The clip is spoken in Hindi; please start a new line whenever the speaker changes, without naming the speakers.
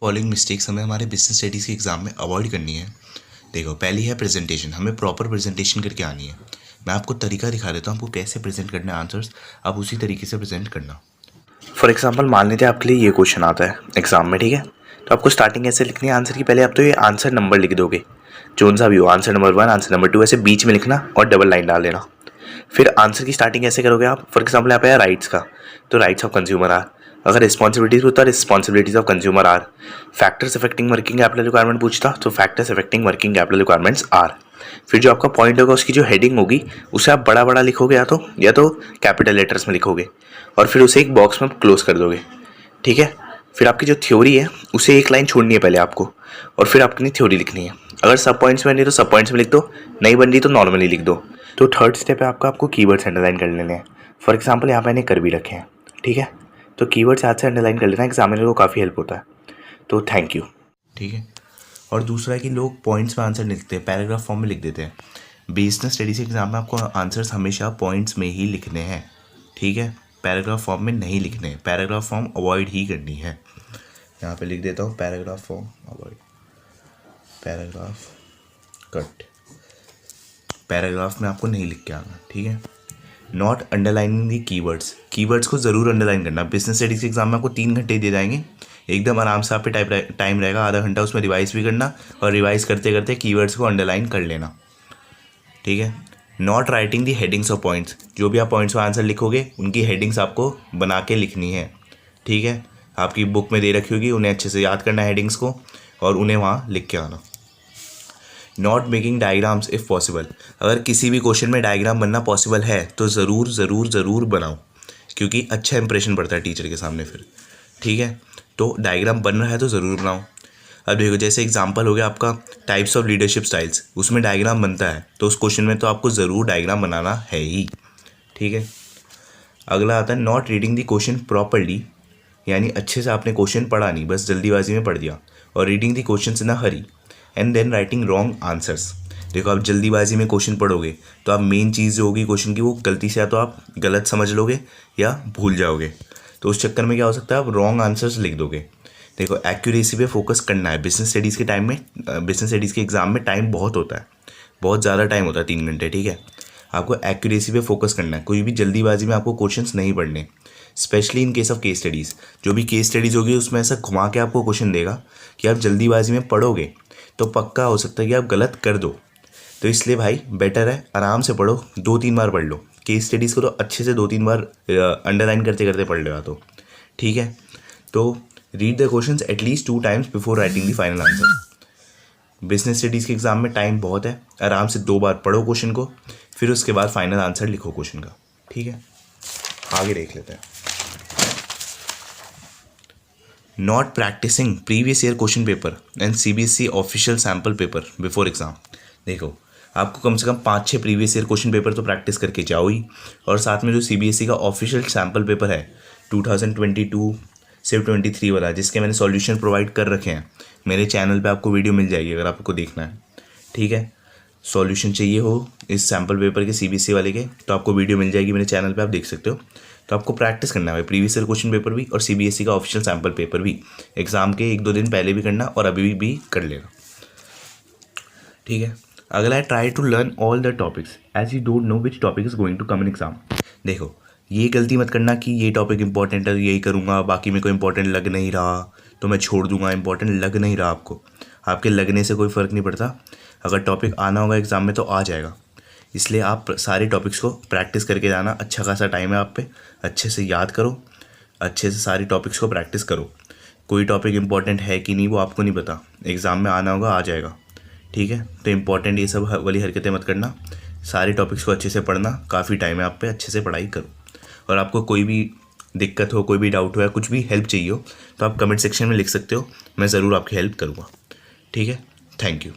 फॉलोइंग मिस्टेक्स हमें हमारे बिजनेस स्टडीज़ के एग्ज़ाम में अवॉइड करनी है। देखो, पहली है प्रेजेंटेशन। हमें प्रॉपर प्रेजेंटेशन करके आनी है। मैं आपको तरीका दिखा देता हूँ आपको कैसे प्रेजेंट करना है आंसर्स। आप उसी तरीके से प्रेजेंट करना।
फॉर एग्जाम्पल मान लेते हैं आपके लिए ये क्वेश्चन आता है एग्जाम में, ठीक है। तो आपको स्टार्टिंग ऐसे लिखनी है आंसर की। पहले आप तो ये आंसर नंबर लिख दोगे, जो सा भी हो, आंसर नंबर 1, आंसर नंबर 2, ऐसे बीच में लिखना और डबल लाइन डाल देना। फिर आंसर की स्टार्टिंग ऐसे करोगे आप। फॉर एग्जाम्पल यहाँ पे है राइट्स का, तो राइट्स ऑफ कंज्यूमर आर। अगर रिस्पॉन्सिबिलिटीज होता है responsibilities of consumer are. Factors affecting working capital requirement पूछता तो factors affecting working capital requirements are. फिर जो आपका पॉइंट होगा उसकी जो हेडिंग होगी उसे आप बड़ा बड़ा लिखोगे या तो कैपिटल लेटर्स में लिखोगे और फिर उसे एक बॉक्स में क्लोज कर दोगे, ठीक है। फिर आपकी जो थ्योरी है उसे एक लाइन छोड़नी है पहले आपको, और फिर आपकी थ्योरी लिखनी है। अगर सब पॉइंट्स में बन रही तो सब पॉइंट्स में लिख दो, नहीं बन रही तो नॉर्मली लिख दो। तो थर्ड स्टेप है आपको कीवर्ड्स अंडरलाइन कर लेने हैं। फॉर एग्जाम्पल यहाँ पे मैंने कर भी रखे हैं, ठीक है। तो कीवर्ड्स याद से अंडरलाइन कर लेना, एग्जामिनर को काफ़ी हेल्प होता है। तो थैंक यू।
ठीक है। और दूसरा है कि लोग पॉइंट्स में आंसर लिखते हैं, पैराग्राफ फॉर्म में लिख देते हैं। बिजनेस स्टडीज़ एग्जाम में आपको आंसर्स हमेशा पॉइंट्स में ही लिखने हैं, ठीक है। पैराग्राफ फॉर्म में नहीं लिखने हैं। पैराग्राफ फॉर्म अवॉइड ही करनी है। यहाँ पे लिख देता हूँ paragraph form avoid, paragraph cut. Paragraph में आपको नहीं लिख के आना, ठीक है। Not underlining the keywords. Keywords को ज़रूर अंडरलाइन करना। बिजनेस स्टडीज़ के एग्जाम में आपको 3 घंटे दे जाएंगे, एकदम आराम से आप पे टाइम रहेगा, आधा घंटा उसमें रिवाइज भी करना और रिवाइज करते करते कीवर्ड्स को अंडरलाइन कर लेना, ठीक है। Not writing the headings of points. जो भी आप पॉइंट्स में आंसर लिखोगे उनकी हेडिंग्स आपको बना के लिखनी है, ठीक है। आपकी बुक में दे रखी होगी, उन्हें अच्छे से याद करना है हेडिंग्स को और उन्हें वहाँ लिख के आना। Not making diagrams if possible. अगर किसी भी क्वेश्चन में डायग्राम बनना पॉसिबल है तो ज़रूर ज़रूर ज़रूर बनाओ, क्योंकि अच्छा इंप्रेशन पड़ता है टीचर के सामने फिर, ठीक है। तो डायग्राम बन रहा है तो ज़रूर बनाओ। अब देखो, जैसे एग्जांपल हो गया आपका टाइप्स ऑफ लीडरशिप स्टाइल्स, उसमें डायग्राम बनता है तो उस क्वेश्चन में तो आपको ज़रूर डायग्राम बनाना है ही, ठीक है। अगला आता है not reading the question properly, यानी अच्छे से आपने क्वेश्चन पढ़ा नहीं, बस जल्दीबाजी में पढ़ दिया। और reading the question in a hurry and then writing wrong answers. देखो, आप जल्दीबाजी में क्वेश्चन पढ़ोगे तो आप मेन चीज़ जो होगी क्वेश्चन की वो गलती से या तो आप गलत समझ लोगे या भूल जाओगे, तो उस चक्कर में क्या हो सकता है आप रॉन्ग आंसर्स लिख दोगे। देखो, एक्यूरेसी पे फोकस करना है। बिजनेस स्टडीज़ के टाइम में, बिजनेस स्टडीज़ के एग्ज़ाम में टाइम बहुत होता है, बहुत ज़्यादा टाइम होता है, 3 घंटे, ठीक है। आपको एक्यूरेसी पे फोकस करना है। कोई भी जल्दीबाजी में आपको क्वेश्चंस नहीं पढ़ने, specially in case of case studies. जो भी केस स्टडीज़ होगी उसमें ऐसा घुमा के आपको क्वेश्चन देगा कि आप जल्दीबाजी में पढ़ोगे तो पक्का हो सकता है कि आप गलत कर दो। तो इसलिए भाई बेटर है आराम से पढ़ो, 2-3 बार पढ़ लो। केस स्टडीज़ को तो अच्छे से 2-3 बार अंडरलाइन करते करते पढ़ लो, तो ठीक है। तो read the questions at least 2 times before writing the final answer. Business studies के एग्जाम में टाइम बहुत है, आराम से 2 बार पढ़ो क्वेश्चन को, फिर उसके बाद फाइनल आंसर लिखो क्वेश्चन का, ठीक है। आगे देख लेते हैं। Not practising previous year question paper and CBSE official sample paper before exam. देखो, आपको कम से कम 5-6 प्रीवियस ईयर क्वेश्चन पेपर तो प्रैक्टिस करके जाओ ही, और साथ में जो CBSE का ऑफिशियल सैम्पल पेपर है 2022 से 23 वाला, जिसके मैंने सॉल्यूशन प्रोवाइड कर रखे हैं, मेरे चैनल पे आपको वीडियो मिल जाएगी अगर आपको देखना है, ठीक है। सॉल्यूशन चाहिए हो इस सैम्पल पेपर के CBSE वाले के तो आपको वीडियो मिल जाएगी मेरे चैनल पे, आप देख सकते हो। तो आपको प्रैक्टिस करना है प्रीवियस ईयर क्वेश्चन पेपर भी और CBSE का ऑफिशियल सैम्पल पेपर भी। एग्जाम के 1-2 दिन पहले भी करना और अभी भी कर लेना, ठीक है। अगला है try to learn all the topics as you don't know which topic is going to come in exam. देखो, ये गलती मत करना कि ये टॉपिक इंपॉर्टेंट है यही करूँगा, बाकी मेरे को इंपॉर्टेंट लग नहीं रहा तो मैं छोड़ दूंगा। इंपॉर्टेंट लग नहीं रहा आपको, आपके लगने से कोई फ़र्क नहीं पड़ता। अगर टॉपिक आना होगा एग्ज़ाम में तो आ जाएगा, इसलिए आप सारे टॉपिक्स को प्रैक्टिस करके जाना। अच्छा खासा टाइम है आप पे, अच्छे से याद करो, अच्छे से सारी टॉपिक्स को प्रैक्टिस करो। कोई टॉपिक इंपॉर्टेंट है कि नहीं वो आपको नहीं पता, एग्ज़ाम में आना होगा आ जाएगा, ठीक है। तो इंपॉर्टेंट ये सब वाली हरकतें मत करना, सारे टॉपिक्स को अच्छे से पढ़ना। काफ़ी टाइम है आप पे, अच्छे से पढ़ाई करो। और आपको कोई भी दिक्कत हो, कोई भी डाउट हो या कुछ भी हेल्प चाहिए हो तो आप कमेंट सेक्शन में लिख सकते हो, मैं ज़रूर आपकी हेल्प करूँगा, ठीक है। Thank you.